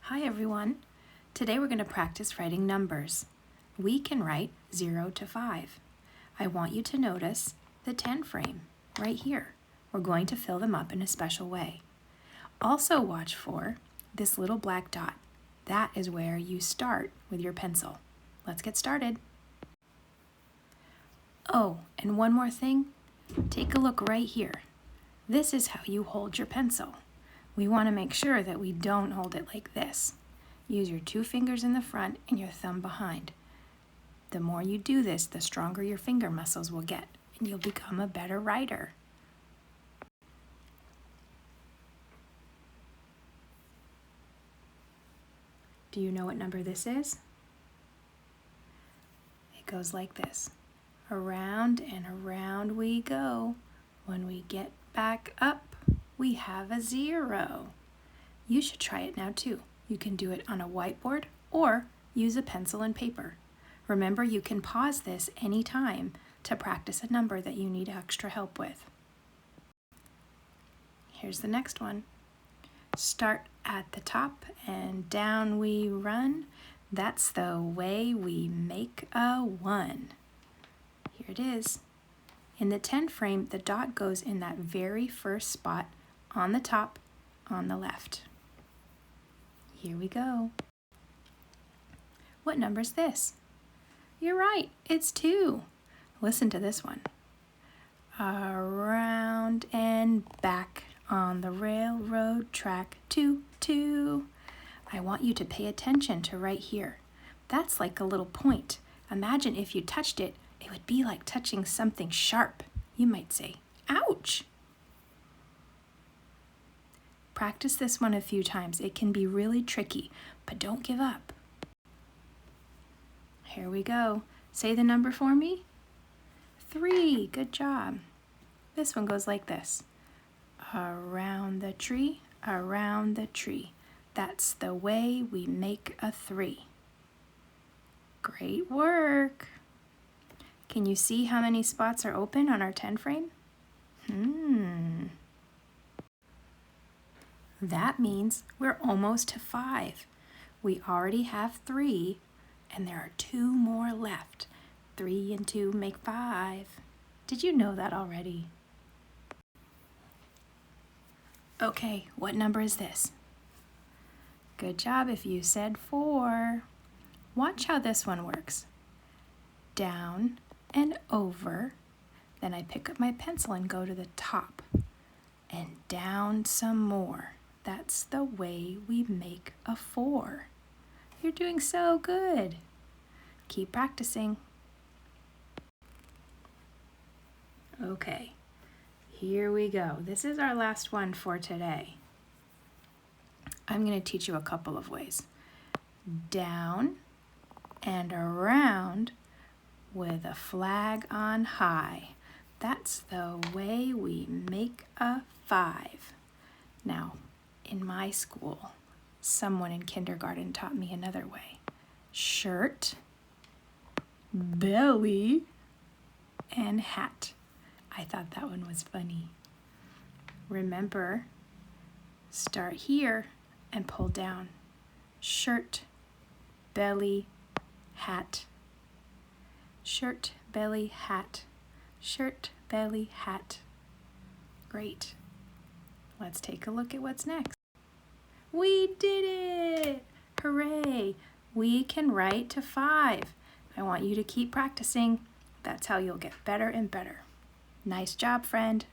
Hi everyone. Today we're going to practice writing numbers. We can write 0 to 5. I want you to notice the 10 frame right here. We're going to fill them up in a special way. Also watch for this little black dot. That is where you start with your pencil. Let's get started. Oh, and one more thing. Take a look right here. This is how you hold your pencil. We want to make sure that we don't hold it like this. Use your 2 fingers in the front and your thumb behind. The more you do this, the stronger your finger muscles will get, and you'll become a better writer. Do you know what number this is? It goes like this. Around and around we go. When we get back up, we have a 0. You should try it now too. You can do it on a whiteboard or use a pencil and paper. Remember, you can pause this anytime to practice a number that you need extra help with. Here's the next one. Start at the top and down we run. That's the way we make a 1. Here it is. In the 10 frame, the dot goes in that very first spot on the top on the left. Here we go. What number is this? You're right, it's 2. Listen to this one. Around and back on the railroad track, 2, 2. I want you to pay attention to right here. That's like a little point. Imagine if you touched it, it would be like touching something sharp. You might say, ouch! Practice this one a few times. It can be really tricky, but don't give up. Here we go. Say the number for me. 3. Good job. This one goes like this. Around the tree, around the tree. That's the way we make a 3. Great work. Can you see how many spots are open on our 10 frame? That means we're almost to 5. We already have 3, and there are 2 more left. 3 and 2 make 5. Did you know that already? Okay, what number is this? Good job if you said 4. Watch how this one works. Down and over. Then I pick up my pencil and go to the top. And down some more. That's the way we make a 4. You're doing so good. Keep practicing. Okay, here we go. This is our last one for today. I'm going to teach you a couple of ways. Down and around with a flag on high. That's the way we make a 5. Now, in my school, someone in kindergarten taught me another way. Shirt, belly, and hat. I thought that one was funny. Remember, start here and pull down. Shirt, belly, hat. Shirt, belly, hat. Shirt, belly, hat. Great. Let's take a look at what's next. We did it! Hooray! We can write to 5. I want you to keep practicing. That's how you'll get better and better. Nice job, friend.